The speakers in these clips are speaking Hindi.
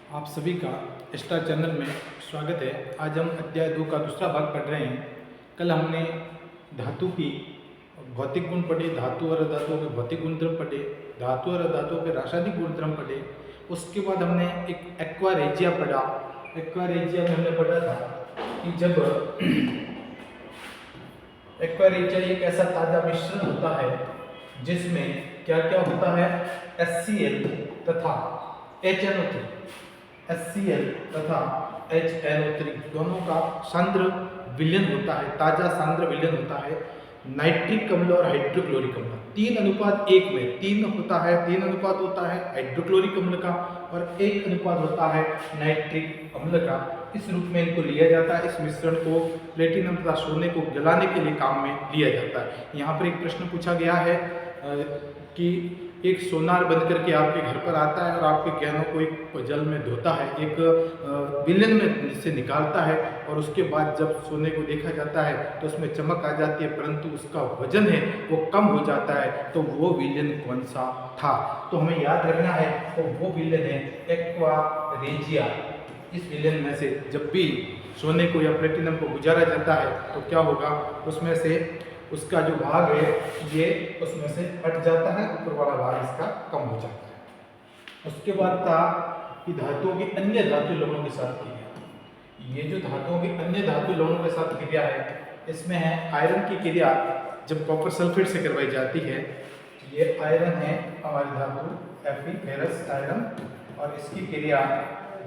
आप सभी का स्टार चैनल में स्वागत है। आज हम अध्याय 2 का दूसरा भाग पढ़ रहे हैं। कल हमने धातु की भौतिक गुण पढ़े, धातु और अधातुओं के भौतिक गुणधर्म पढ़े, धातु और अधातुओं के रासायनिक गुणधर्म पढ़े। उसके बाद हमने एक एक्वा रेजिया पढ़ा। एक्वा रेजिया में हमने पढ़ा था कि जब एक्वा रेजिया एक ऐसा ताज़ा मिश्रण होता है जिसमें क्या क्या होता है, HCl तथा HNO3, HCl तथा HNO3 दोनों का सांद्र विलयन होता है, ताज़ा सांद्र विलयन होता है नाइट्रिक अम्ल और हाइड्रोक्लोरिक अम्ल 3:1 में। 3 अनुपात होता है हाइड्रोक्लोरिक अम्ल का और 1 अनुपात होता है नाइट्रिक अम्ल का। इस रूप में इनको लिया जाता है। इस मिश्रण को प्लेटिनम तथा सोने को गलाने के लिए काम में लिया जाता है। यहाँ पर एक प्रश्न पूछा गया है कि एक सोनार बन करके आपके घर पर आता है और आपके गहनों को एक जल में धोता है, एक विलयन में से निकालता है और उसके बाद जब सोने को देखा जाता है तो उसमें चमक आ जाती है, परंतु उसका वजन है वो कम हो जाता है। तो वो विलयन कौन सा था? तो हमें याद रखना है तो वो विलयन है एक्वा रेजिया। इस विलयन में से जब भी सोने को या प्लेटिनम को गुजारा जाता है तो क्या होगा, उसमें से उसका जो भाग है ये उसमें से हट जाता है, ऊपर वाला भाग इसका कम हो जाता है। उसके बाद था कि धातुओं की अन्य धातु लवणों के साथ क्रिया। ये जो धातुओं की अन्य धातु लवणों के साथ क्रिया है, इसमें है आयरन की क्रिया जब कॉपर सल्फेट से करवाई जाती है। ये आयरन है हमारी धातु Fe फेरस आयरन, और इसकी क्रिया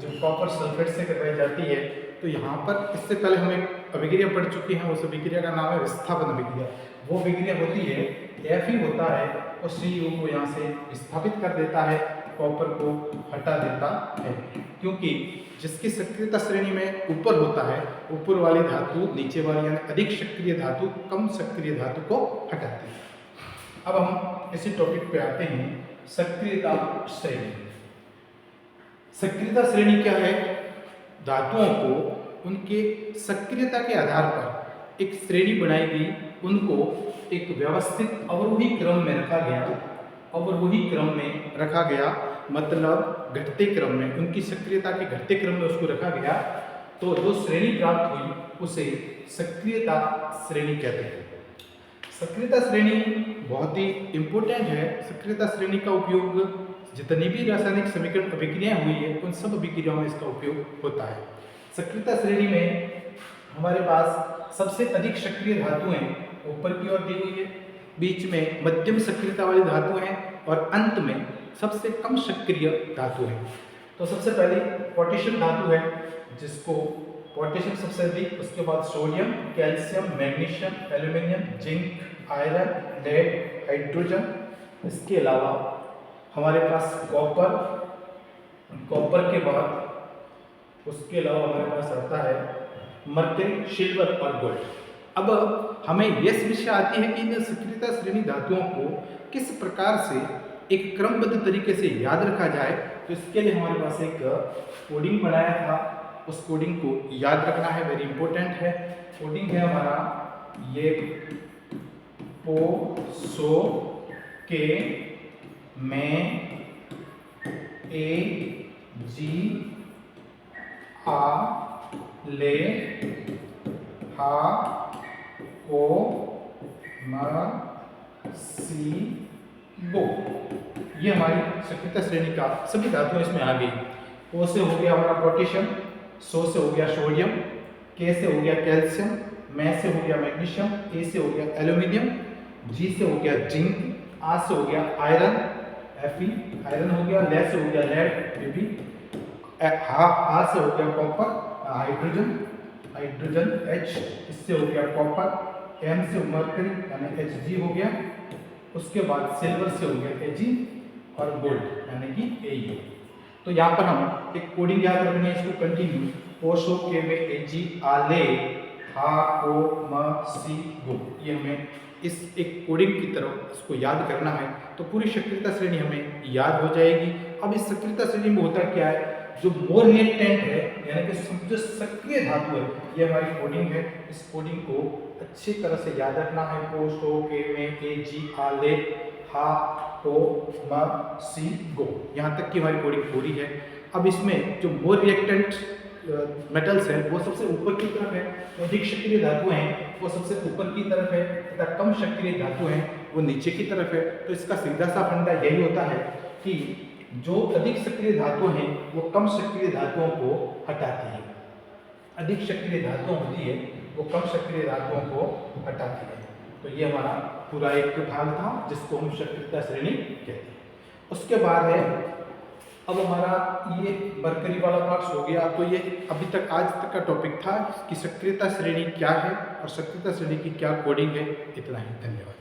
जब कॉपर सल्फेट से करवाई जाती है तो यहाँ पर इससे पहले हम एक अभिक्रिया पढ़ चुके हैं। उस अभिक्रिया का नाम है विस्थापन अभिक्रिया। वो अभिक्रिया होती है Fe होता है और Cu को यहाँ से विस्थापित कर देता है, कॉपर को हटा देता है, क्योंकि जिसकी सक्रियता श्रेणी में ऊपर होता है ऊपर वाली धातु नीचे वाली यानी अधिक सक्रिय धातु कम सक्रिय धातु को हटाती है। अब हम इसी टॉपिक पे आते हैं, सक्रियता श्रेणी। सक्रियता श्रेणी क्या है? धातुओं को उनके सक्रियता के आधार पर एक श्रेणी बनाई गई, उनको एक व्यवस्थित अवरोही क्रम में रखा गया। अवरोही क्रम में रखा गया मतलब घटते क्रम में, उनकी सक्रियता के घटते क्रम में उसको रखा गया। तो जो श्रेणी प्राप्त हुई उसे सक्रियता श्रेणी कहते हैं। सक्रियता श्रेणी बहुत ही इम्पोर्टेंट है। सक्रियता श्रेणी का उपयोग जितनी भी रासायनिक समीकरण अभिक्रियाएं हुई है उन सब अभिक्रियाओं में इसका उपयोग होता है। सक्रियता श्रेणी में हमारे पास सबसे अधिक सक्रिय धातुएं ऊपर की ओर दी हुई है, बीच में मध्यम सक्रियता वाली धातु हैं और अंत में सबसे कम सक्रिय धातु है। तो सबसे पहले पोटेशियम धातु है, जिसको पोटेशियम सबसे अधिक, उसके बाद sodium, calcium, magnesium, aluminium, zinc, iron, lead, hydrogen. इसके अलावा हमारे पास कॉपर, कॉपर के बाद उसके अलावा हमारे पास आता है मर्क्यूरी, सिल्वर और गोल्ड। अब हमें यह समस्या आती है कि इन सक्रियता श्रेणी धातुओं को किस प्रकार से एक क्रमबद्ध तरीके से याद रखा जाए। तो इसके लिए हमारे पास एक कोडिंग बनाया था, उस कोडिंग को याद रखना है, वेरी इंपॉर्टेंट है। कोडिंग है हमारा ये PO के में AG ले हा को सी गो। ये हमारी सक्रियता श्रेणी का सभी धातुएं इसमें आ गई। O से हो गया हमारा पोटेशियम, सो से हो गया सोडियम, K से हो गया कैल्शियम, मैं से हो गया मैग्नीशियम, A से हो गया एल्यूमिनियम, G से हो गया जिंक, A से हो गया आयरन, Fe आयरन हो गया, ले से हो गया लेड, भी हा से हो गया कॉपर, हाइड्रोजन, हाइड्रोजन H, इससे हो गया कॉपर, M से मरकरी यानी Hg हो गया, उसके बाद सिल्वर से हो गया Ag और गोल्ड यानी कि Au। तो यहाँ पर हम एक कोडिंग याद रखनी है, इसको कंटिन्यू पोशो के में AG आले हा को म सी गो। ये हमें इस एक कोडिंग की तरफ इसको याद करना है तो पूरी सक्रियता श्रेणी हमें याद हो जाएगी। अब इस सक्रियता श्रेणी में होता क्या है, जो मोर रिएक्टेंट है यानी कि जो सक्रिय धातु है, ये हमारी कोडिंग है। इस कोडिंग को अच्छी तरह से याद रखना है। पोशो के में AG आले हा को म सी गो, यहाँ तक की हमारी कोडिंग पूरी है। अब इसमें जो मोर रिएक्टेंट मेटल्स हैं वो सबसे ऊपर की तरफ है, जो अधिक सक्रिय धातु हैं वो सबसे ऊपर की तरफ है तथा कम सक्रिय धातु हैं वो नीचे की तरफ है। तो इसका सीधा सा फंडा यही होता है कि जो अधिक सक्रिय धातु हैं वो कम सक्रिय धातुओं को हटाती है, अधिक सक्रिय धातु होती है वो कम सक्रिय धातुओं को हटाती है। तो ये हमारा पूरा एक भाग था जिसको हम सक्रियता श्रेणी कहते हैं। उसके बाद है अब हमारा ये मरकरी वाला पार्ट हो गया। तो ये अभी तक आज तक का टॉपिक था कि सक्रियता श्रेणी क्या है और सक्रियता श्रेणी की क्या कोडिंग है। इतना ही, धन्यवाद।